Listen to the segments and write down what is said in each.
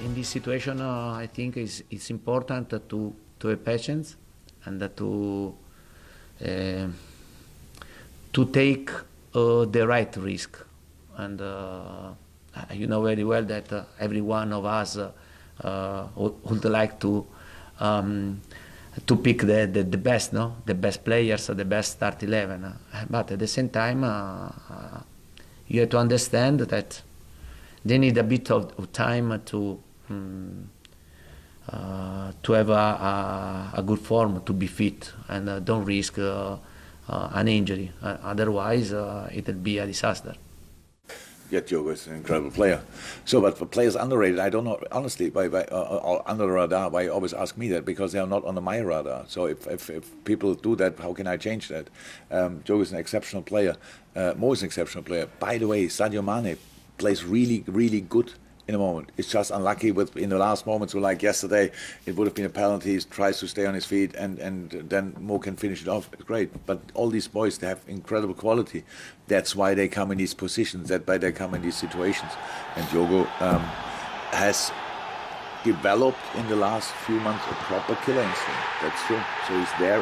in this situation, I think it's important to have patience and to take the right risk. And you know very well that every one of us would like to pick the best, no? The best players, the best start 11. But at the same time, you have to understand that they need a bit of time to have a good form, to be fit, and don't risk an injury. Otherwise, it'll be a disaster. Yeah, Diogo is an incredible player. So, but for players underrated, I don't know, honestly, or under the radar, why you always ask me that, because they are not on my radar. So if people do that, how can I change that? Diogo is an exceptional player. Mo is an exceptional player. By the way, Sadio Mane plays really, really good in a moment. It's just unlucky in the last moments, so like yesterday, it would have been a penalty. He tries to stay on his feet, and then Mo can finish it off. It's great. But all these boys, they have incredible quality. That's why they come in these positions. That's why they come in these situations. And Diogo has developed in the last few months a proper killer instinct. That's true. So he's there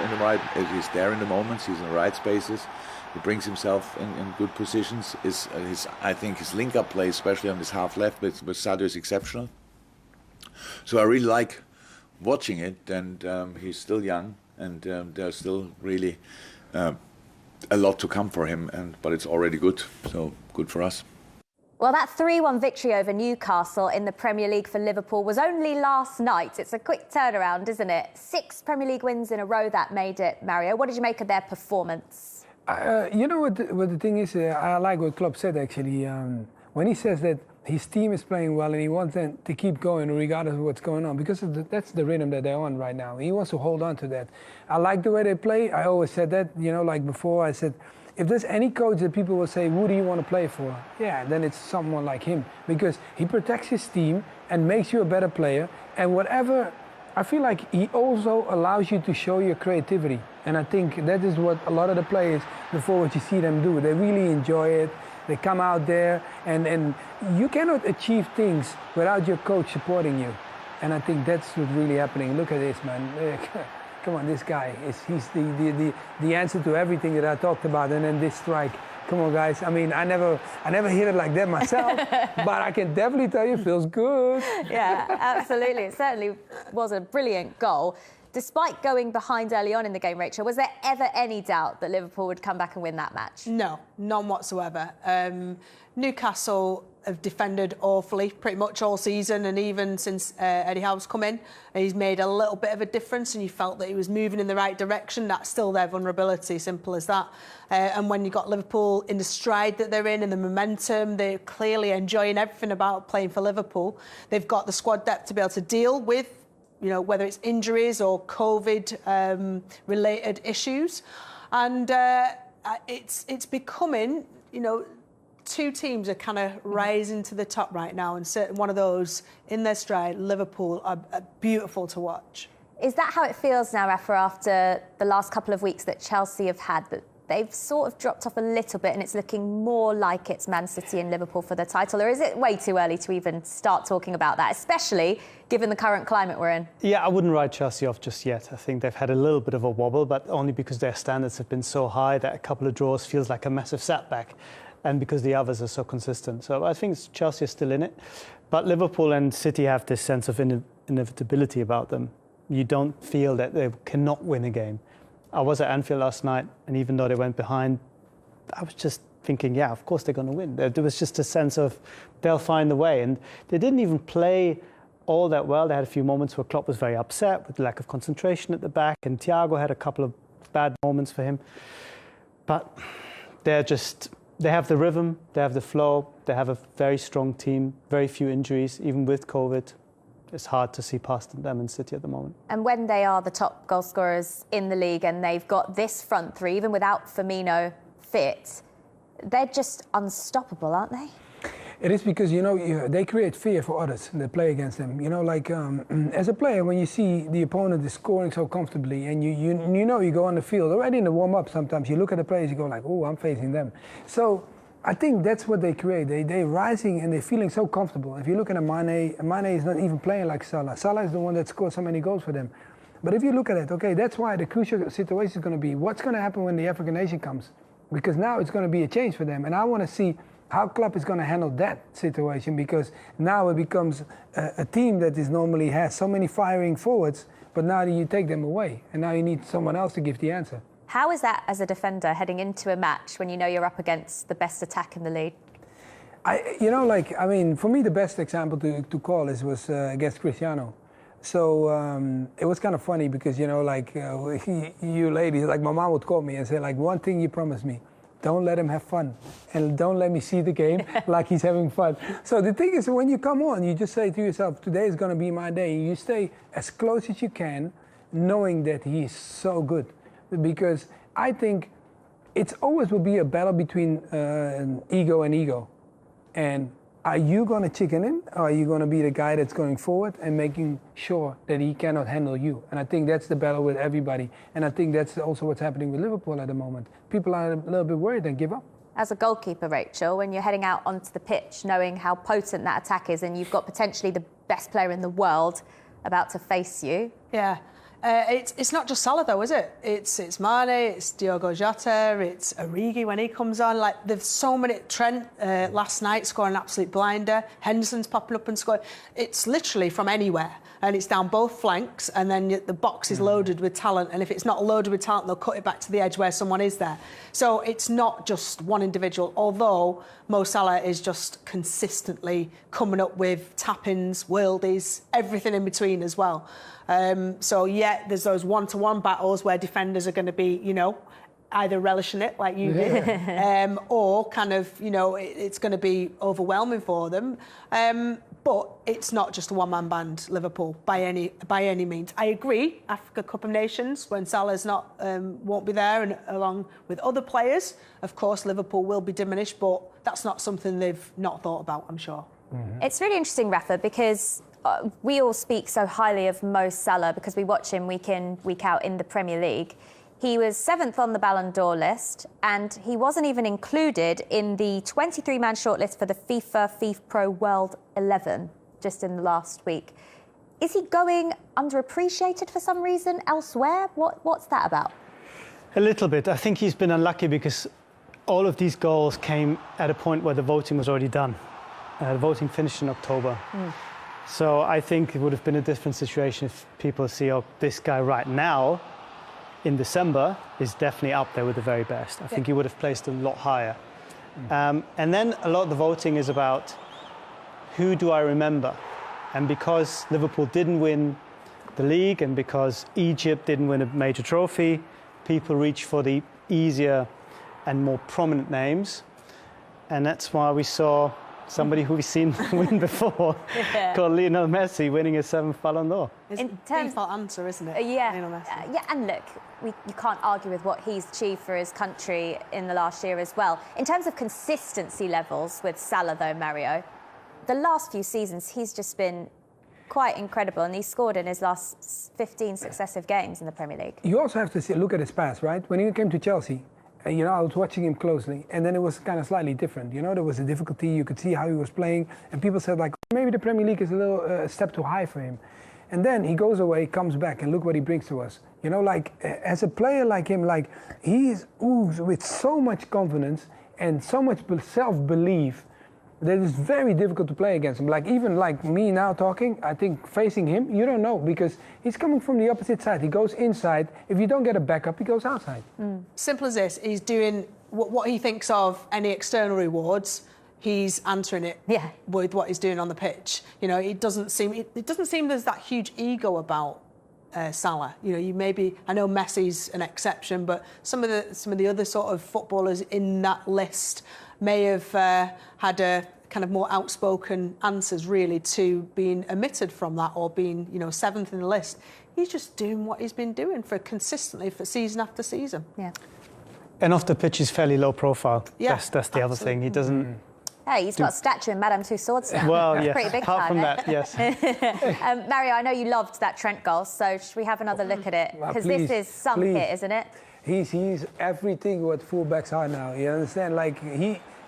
he's there in the moments. He's in the right spaces. He brings himself in good positions. I think his link-up play, especially on his half left with Sadio, is exceptional. So I really like watching it, and he's still young, and there's still really a lot to come for him. But it's already good, so good for us. Well, that 3-1 victory over Newcastle in the Premier League for Liverpool was only last night. It's a quick turnaround, isn't it? 6 Premier League wins in a row that made it. Mario, what did you make of their performance? You know what the thing is, I like what Klopp said actually. When he says that his team is playing well and he wants them to keep going regardless of what's going on, because that's the rhythm that they're on right now. He wants to hold on to that. I like the way they play. I always said that, you know, like before I said, if there's any coach that people will say, who do you want to play for? Yeah, then it's someone like him, because he protects his team and makes you a better player. And whatever, I feel like he also allows you to show your creativity. And I think that is what a lot of the players, before what you see them do, they really enjoy it. They come out there, and you cannot achieve things without your coach supporting you. And I think that's what's really happening. Look at this, man. Come on, this guy, he's the answer to everything that I talked about. And then this strike. Come on, guys. I mean, I never hit it like that myself, but I can definitely tell you it feels good. Yeah, absolutely. It certainly was a brilliant goal. Despite going behind early on in the game, Rachel, was there ever any doubt that Liverpool would come back and win that match? No, none whatsoever. Newcastle have defended awfully pretty much all season, and even since Eddie Howe's come in, he's made a little bit of a difference, and you felt that he was moving in the right direction. That's still their vulnerability, simple as that. And when you got Liverpool in the stride that they're in and the momentum, they're clearly enjoying everything about playing for Liverpool. They've got the squad depth to be able to deal with, you know, whether it's injuries or COVID related issues. And it's becoming, you know, 2 teams are kind of rising to the top right now, and certain one of those in their stride, Liverpool, are beautiful to watch. Is that how it feels now, Rafa, after the last couple of weeks that Chelsea have had, that they've sort of dropped off a little bit and it's looking more like it's Man City and Liverpool for the title? Or is it way too early to even start talking about that, especially given the current climate we're in? Yeah, I wouldn't write Chelsea off just yet. I think they've had a little bit of a wobble, but only because their standards have been so high that a couple of draws feels like a massive setback, and because the others are so consistent. So I think Chelsea is still in it. But Liverpool and City have this sense of inevitability about them. You don't feel that they cannot win a game. I was at Anfield last night, and even though they went behind, I was just thinking, yeah, of course they're going to win. There was just a sense of they'll find a way. And they didn't even play all that well. They had a few moments where Klopp was very upset with the lack of concentration at the back, and Thiago had a couple of bad moments for him. But they have the rhythm, they have the flow, they have a very strong team, very few injuries, even with COVID. It's hard to see past them in City at the moment. And when they are the top goal scorers in the league and they've got this front three, even without Firmino fit, they're just unstoppable, aren't they? It is because, you know, they create fear for others that play against them. You know, like as a player, when you see the opponent is scoring so comfortably and you know you go on the field, already in the warm-up sometimes, you look at the players, you go like, oh, I'm facing them. So I think that's what they create. They're rising and they're feeling so comfortable. If you look at Mane is not even playing like Salah. Salah is the one that scored so many goals for them. But if you look at it, okay, that's why the crucial situation is going to be what's going to happen when the African nation comes. Because now it's going to be a change for them. And I want to see how Klopp is going to handle that situation, because now it becomes a team that is normally has so many firing forwards, but now you take them away. And now you need someone else to give the answer. How is that as a defender heading into a match when you know you're up against the best attack in the league? For me, the best example to call was against Cristiano. So it was kind of funny because, you ladies, like my mom would call me and say, like, one thing you promised me, don't let him have fun and don't let me see the game like he's having fun. So the thing is, when you come on, you just say to yourself, today is going to be my day. You stay as close as you can, knowing that he's so good. Because I think it's always will be a battle between ego and ego. And are you going to chicken in, or are you going to be the guy that's going forward and making sure that he cannot handle you? And I think that's the battle with everybody. And I think that's also what's happening with Liverpool at the moment. People are a little bit worried and give up. As a goalkeeper, Rachel, when you're heading out onto the pitch, knowing how potent that attack is, and you've got potentially the best player in the world about to face you. Yeah. It's not just Salah though, is it? It's Mane, it's Diogo Jota, it's Origi when he comes on. Like, there's so many. Trent last night scoring an absolute blinder. Henderson's popping up and scoring. It's literally from anywhere, and it's down both flanks, and then the box is loaded with talent. And if it's not loaded with talent, they'll cut it back to the edge where someone is there. So it's not just one individual. Although Mo Salah is just consistently coming up with tap-ins, worldies, everything in between as well. There's those one-to-one battles where defenders are going to be, either relishing it like you did, or kind of, it's going to be overwhelming for them. But it's not just a one-man band, Liverpool, by any means. I agree, Africa Cup of Nations, when Salah's not, won't be there, and along with other players, of course, Liverpool will be diminished, but that's not something they've not thought about, I'm sure. Mm-hmm. It's really interesting, Rafa, because we all speak so highly of Mo Salah because we watch him week in, week out in the Premier League. He was 7th on the Ballon d'Or list, and he wasn't even included in the 23-man shortlist for the FIFA Pro World 11 just in the last week. Is he going underappreciated for some reason elsewhere? What's that about? A little bit. I think he's been unlucky because all of these goals came at a point where the voting was already done. The voting finished in October. So I think it would have been a different situation if people see, this guy right now in December is definitely up there with the very best. I think he would have placed a lot higher. And then a lot of the voting is about who do I remember? And because Liverpool didn't win the league and because Egypt didn't win a major trophy, people reach for the easier and more prominent names. And that's why we saw somebody who we've seen win before, called Lionel Messi, winning his 7th Ballon d'Or. It's a default answer, isn't it? Lionel Messi. And look, you can't argue with what he's achieved for his country in the last year as well. In terms of consistency levels with Salah, though, Mario, the last few seasons, he's just been quite incredible, and he's scored in his last 15 successive games in the Premier League. You also have to look at his past, right? When he came to Chelsea, I was watching him closely, and then it was kind of slightly different. There was a difficulty. You could see how he was playing, and people said, like, maybe the Premier League is a little step too high for him. And then he goes away, comes back, and look what he brings to us. As a player like him, he's oozed with so much confidence and so much self-belief that it's very difficult to play against him. Even me now talking, I think facing him, you don't know, because he's coming from the opposite side. He goes inside. If you don't get a backup, he goes outside. Simple as this. He's doing what he thinks of any external rewards. He's answering it with what he's doing on the pitch. It doesn't seem there's that huge ego about Salah. I know Messi's an exception, but some of the other sort of footballers in that list may have had a kind of more outspoken answers really to being omitted from that, or being 7th in the list. He's just doing what he's been doing consistently for season after season. Yeah. And off the pitch, he's fairly low profile. Yeah, that's the other thing. He doesn't. Hey, he's got a statue in Madame Tussauds now. Well, yes. Pretty big Apart fan, from that, yes. Mario, I know you loved that Trent goal, so should we have another look at it? Because this is some hit, isn't it? He's everything what fullbacks are now. You understand?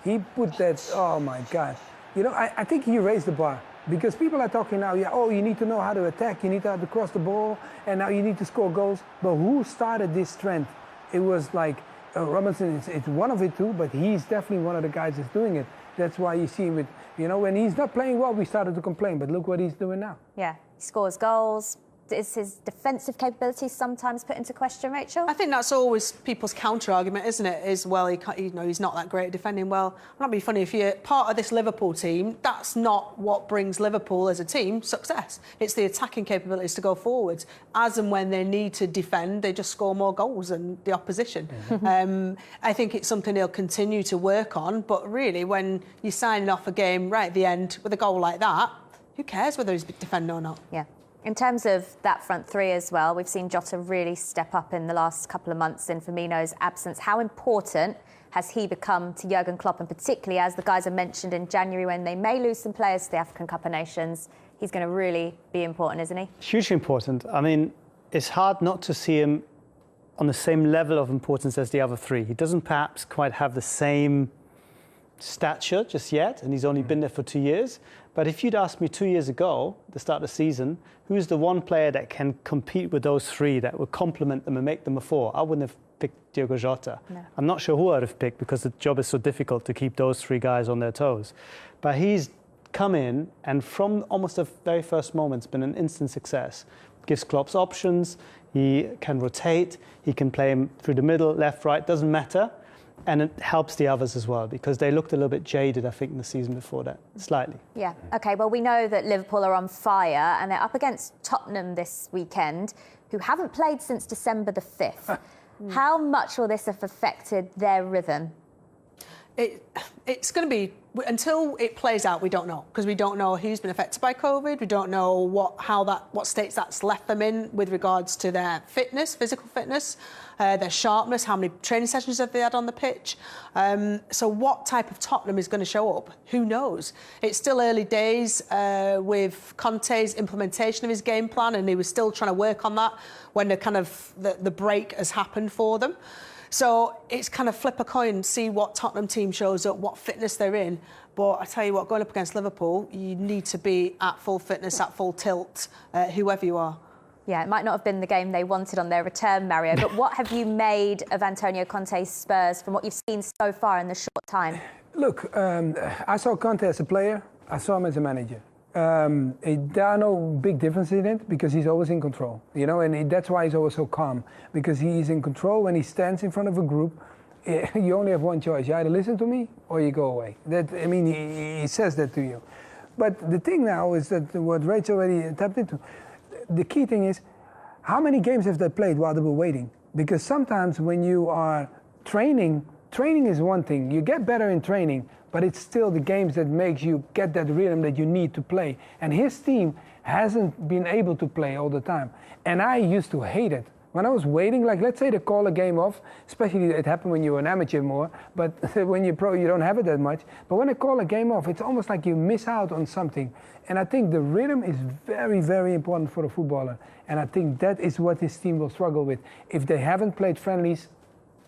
He put that, oh my God. You know, I think he raised the bar. Because people are talking now, yeah, oh, you need to know how to attack, you need to know how to cross the ball, and now you need to score goals. But who started this trend? It was like Robinson, it's one of it too, but he's definitely one of the guys that's doing it. That's why you see him with, you know, when he's not playing well, we started to complain, but look what he's doing now. Yeah, he scores goals. Is his defensive capabilities sometimes put into question, Rachel? I think that's always people's counter-argument, isn't it? Is, well, he can't, you know, he's not that great at defending. Well, I'm not being funny. If you're part of this Liverpool team, that's not what brings Liverpool as a team success. It's the attacking capabilities to go forwards. As and when they need to defend, they just score more goals than the opposition. I think it's something he'll continue to work on. But really, when you're signing off a game right at the end with a goal like that, who cares whether he's defending or not? Yeah. In terms of that front three as well, we've seen Jota really step up in the last couple of months in Firmino's absence. How important has he become to Jurgen Klopp, and particularly as the guys are mentioned in January when they may lose some players to the African Cup of Nations? He's going to really be important, isn't he? Hugely important. I mean, it's hard not to see him on the same level of importance as the other three. He doesn't perhaps quite have the same stature just yet, and he's only been there for 2 years. But if you'd asked me 2 years ago, at the start of the season, who's the one player that can compete with those three, that would complement them and make them a four, I wouldn't have picked Diogo Jota. No. I'm not sure who I'd have picked, because the job is so difficult to keep those three guys on their toes. But he's come in, and from almost the very first moment, it's been an instant success. Gives Klopp's options, he can rotate, he can play him through the middle, left, right, doesn't matter. And it helps the others as well, because they looked a little bit jaded, I think, in the season before that, slightly. Yeah, OK, well, we know that Liverpool are on fire, and they're up against Tottenham this weekend, who haven't played since December the 5th. How much will this have affected their rhythm? It's going to be, until it plays out, we don't know, because we don't know who's been affected by COVID. We don't know what states that's left them in with regards to their fitness, physical fitness, their sharpness, how many training sessions have they had on the pitch. So what type of Tottenham is going to show up? Who knows? It's still early days with Conte's implementation of his game plan, and he was still trying to work on that when the break has happened for them. So it's kind of flip a coin, see what Tottenham team shows up, what fitness they're in. But I tell you what, going up against Liverpool, you need to be at full fitness, at full tilt, whoever you are. Yeah, it might not have been the game they wanted on their return, Mario, but what have you made of Antonio Conte's Spurs from what you've seen so far in the short time? Look, I saw Conte as a player, I saw him as a manager. There are no big differences in it, because he's always in control, you know, and that's why he's always so calm, because he's in control. When he stands in front of a group, you only have one choice: you either listen to me or you go away. He says that to you. But the thing now is that what Rachel already tapped into, the key thing is, how many games have they played while they were waiting? Because sometimes when you are training is one thing. You get better in training, but it's still the games that makes you get that rhythm that you need to play. And his team hasn't been able to play all the time. And I used to hate it. When I was waiting, like let's say they call a game off, especially it happened when you were an amateur more, but when you're pro, you don't have it that much. But when they call a game off, it's almost like you miss out on something. And I think the rhythm is very, very important for a footballer. And I think that is what his team will struggle with. If they haven't played friendlies,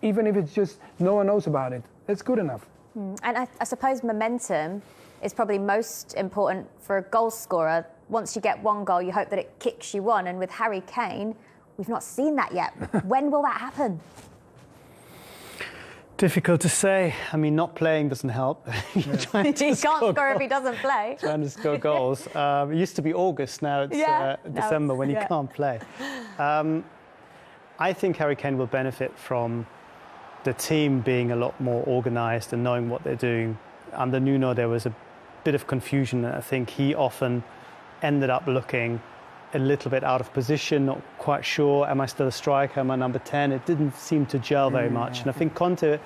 even if it's just no one knows about it, that's good enough. And I suppose momentum is probably most important for a goal scorer. Once you get one goal, you hope that it kicks you on. And with Harry Kane, we've not seen that yet. When will that happen? Difficult to say. I mean, not playing doesn't help. He can't score if he doesn't play. Trying to score goals. It used to be August, now it's December when he can't play. I think Harry Kane will benefit from the team being a lot more organised and knowing what they're doing. Under Nuno, there was a bit of confusion. I think he often ended up looking a little bit out of position, not quite sure, am I still a striker, am I number 10? It didn't seem to gel very much. And I think Conte,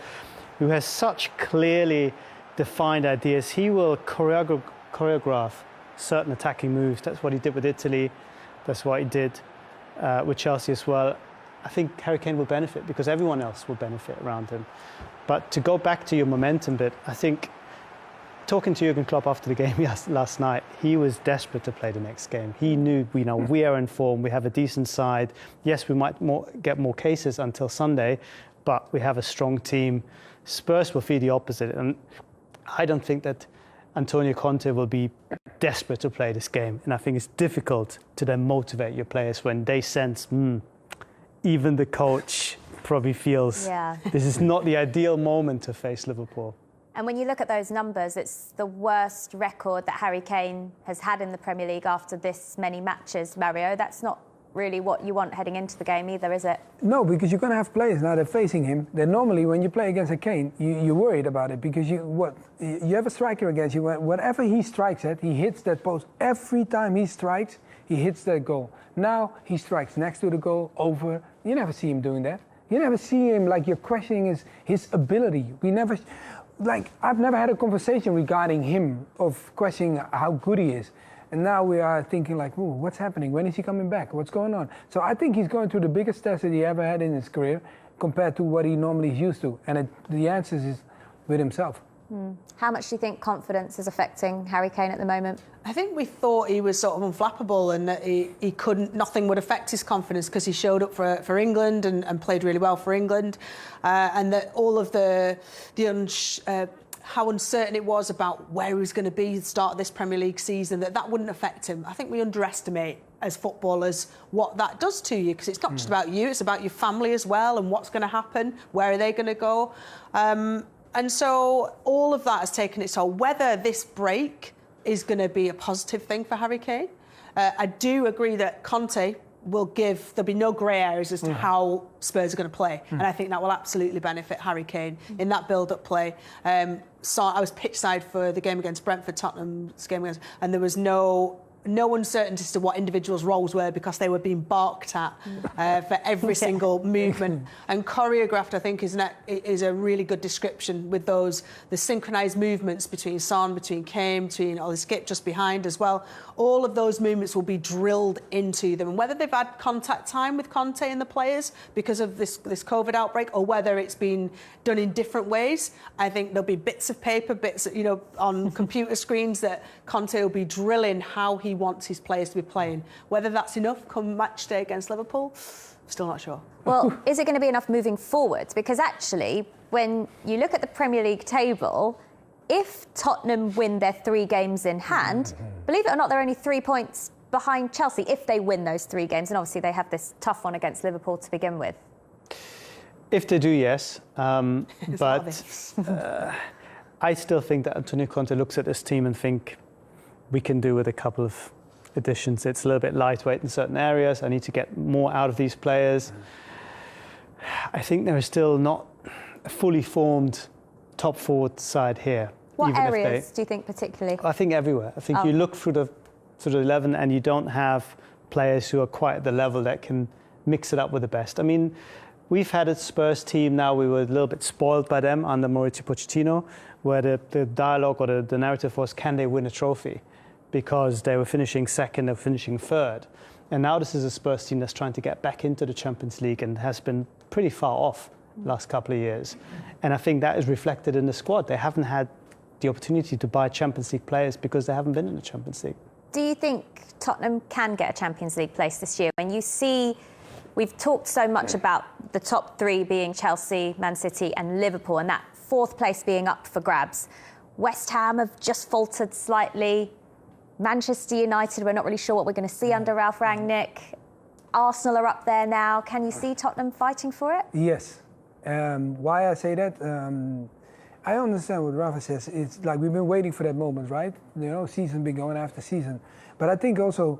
who has such clearly defined ideas, he will choreograph certain attacking moves. That's what he did with Italy. That's what he did with Chelsea as well. I think Harry Kane will benefit because everyone else will benefit around him. But to go back to your momentum bit, I think talking to Jurgen Klopp after the game last night, he was desperate to play the next game. He knew, we are in form, we have a decent side. Yes, we might get more cases until Sunday, but we have a strong team. Spurs will be the opposite. And I don't think that Antonio Conte will be desperate to play this game. And I think it's difficult to then motivate your players when they sense, even the coach probably feels this is not the ideal moment to face Liverpool. And when you look at those numbers, it's the worst record that Harry Kane has had in the Premier League after this many matches, Mario. That's not really what you want heading into the game either, is it? No, because you're going to have players now that are facing him. That normally, when you play against a Kane, you're worried about it because you have a striker against you. Whatever he strikes at, he hits that post. Every time he strikes, he hits that goal. Now he strikes next to the goal, over. You never see him doing that. You never see him like you're questioning his ability. I've never had a conversation regarding him of questioning how good he is. And now we are thinking like, ooh, what's happening? When is he coming back? What's going on? So I think he's going through the biggest test that he ever had in his career compared to what he normally is used to. And the answer is with himself. How much do you think confidence is affecting Harry Kane at the moment? I think we thought he was sort of unflappable and that he couldn't, nothing would affect his confidence because he showed up for England and played really well for England. And that all of how uncertain it was about where he was going to be at the start of this Premier League season, that wouldn't affect him. I think we underestimate as footballers what that does to you because it's not just about you, it's about your family as well and what's going to happen, where are they going to go. And so all of that has taken its toll. Whether this break is going to be a positive thing for Harry Kane, I do agree that Conte there'll be no grey areas as to how Spurs are going to play. And I think that will absolutely benefit Harry Kane in that build-up play. I was pitch side for the game against Brentford, Tottenham's game and there was no uncertainty as to what individuals' roles were because they were being barked at for every single movement. And choreographed, I think, is a really good description with the synchronised movements between Son, between Kane, between the skip just behind as well. All of those movements will be drilled into them. And whether they've had contact time with Conte and the players because of this COVID outbreak or whether it's been done in different ways, I think there'll be bits of paper, on computer screens that Conte will be drilling how he wants his players to be playing. Whether that's enough come match day against Liverpool, still not sure. Well, is it going to be enough moving forwards? Because actually, when you look at the Premier League table, if Tottenham win their 3 games in hand, believe it or not, they're only 3 points behind Chelsea if they win those 3 games. And obviously they have this tough one against Liverpool to begin with. If they do, yes. But I still think that Antonio Conte looks at this team and think we can do with a couple of additions. It's a little bit lightweight in certain areas. I need to get more out of these players. I think there is still not a fully formed top forward side here. What areas do you think particularly? I think everywhere. I think you look through the 11 and you don't have players who are quite at the level that can mix it up with the best. I mean, we've had a Spurs team now, we were a little bit spoiled by them under Mauricio Pochettino, where the dialogue or the narrative was, can they win a trophy? Because they were finishing second, they were finishing third. And now this is a Spurs team that's trying to get back into the Champions League and has been pretty far off the last couple of years. And I think that is reflected in the squad. They haven't had the opportunity to buy Champions League players because they haven't been in the Champions League. Do you think Tottenham can get a Champions League place this year? When you see, we've talked so much about the top 3 being Chelsea, Man City and Liverpool, and that 4th place being up for grabs. West Ham have just faltered slightly. Manchester United, we're not really sure what we're going to see under Ralph Rangnick. Arsenal are up there now. Can you see Tottenham fighting for it? Yes. Why I say that? I understand what Rafa says. It's like we've been waiting for that moment, right? Season been going after season. But I think also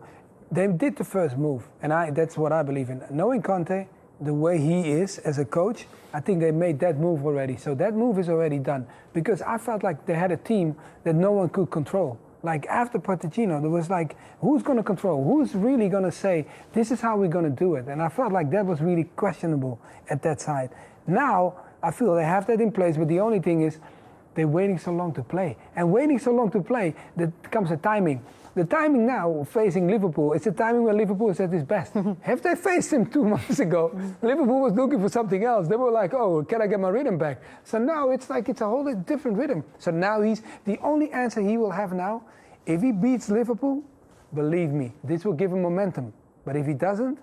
they did the first move, and that's what I believe in. Knowing Conte, the way he is as a coach, I think they made that move already. So that move is already done. Because I felt like they had a team that no one could control. Like after Pochettino, there was like, who's going to control? Who's really going to say, this is how we're going to do it? And I felt like that was really questionable at that side. Now, I feel they have that in place, but the only thing is they're waiting so long to play. And waiting so long to play, there comes a timing. The timing now facing Liverpool, it's the timing when Liverpool is at its best. Have they faced him 2 months ago? Liverpool was looking for something else. They were like, oh, can I get my rhythm back? So now it's like it's a whole different rhythm. So now the only answer he will have now, if he beats Liverpool, believe me, this will give him momentum. But if he doesn't?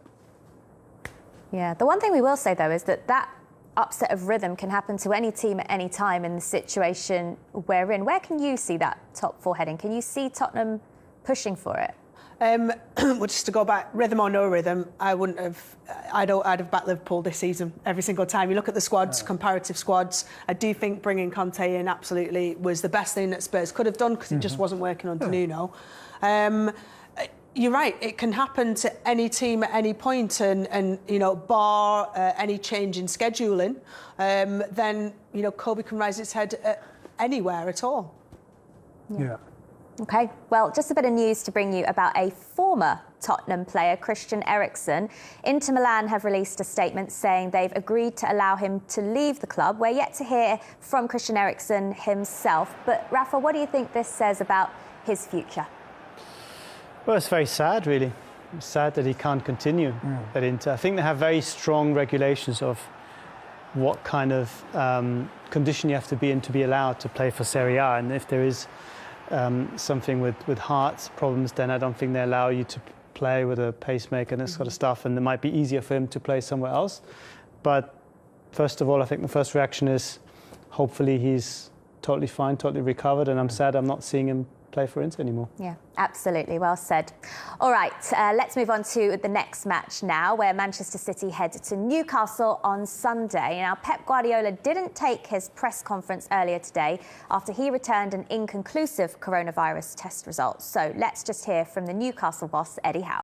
Yeah, the one thing we will say, though, is that upset of rhythm can happen to any team at any time in the situation we're in. Where can you see that top four heading? Can you see Tottenham pushing for it? Well, just to go back, rhythm or no rhythm, I'd have backed Liverpool this season every single time. You look at the squads, comparative squads. I do think bringing Conte in absolutely was the best thing that Spurs could have done because it just wasn't working under Nuno. You're right, it can happen to any team at any point, and you know, bar any change in scheduling, then you know, Kobe can raise its head anywhere at all. Yeah. Okay, well, just a bit of news to bring you about a former Tottenham player, Christian Eriksen. Inter Milan have released a statement saying they've agreed to allow him to leave the club. We're yet to hear from Christian Eriksen himself, but Rafa, what do you think this says about his future? Well, it's very sad, really. It's sad that he can't continue at Inter. I think they have very strong regulations of what kind of condition you have to be in to be allowed to play for Serie A, and if there is something with heart problems, then I don't think they allow you to play with a pacemaker and this sort of stuff, and it might be easier for him to play somewhere else. But first of all, I think the first reaction is hopefully he's totally fine, totally recovered, and I'm sad I'm not seeing him play for Inter anymore. Yeah, absolutely. Well said. All right, let's move on to the next match now, where Manchester City head to Newcastle on Sunday. Now, Pep Guardiola didn't take his press conference earlier today after he returned an inconclusive coronavirus test result. So let's just hear from the Newcastle boss, Eddie Howe.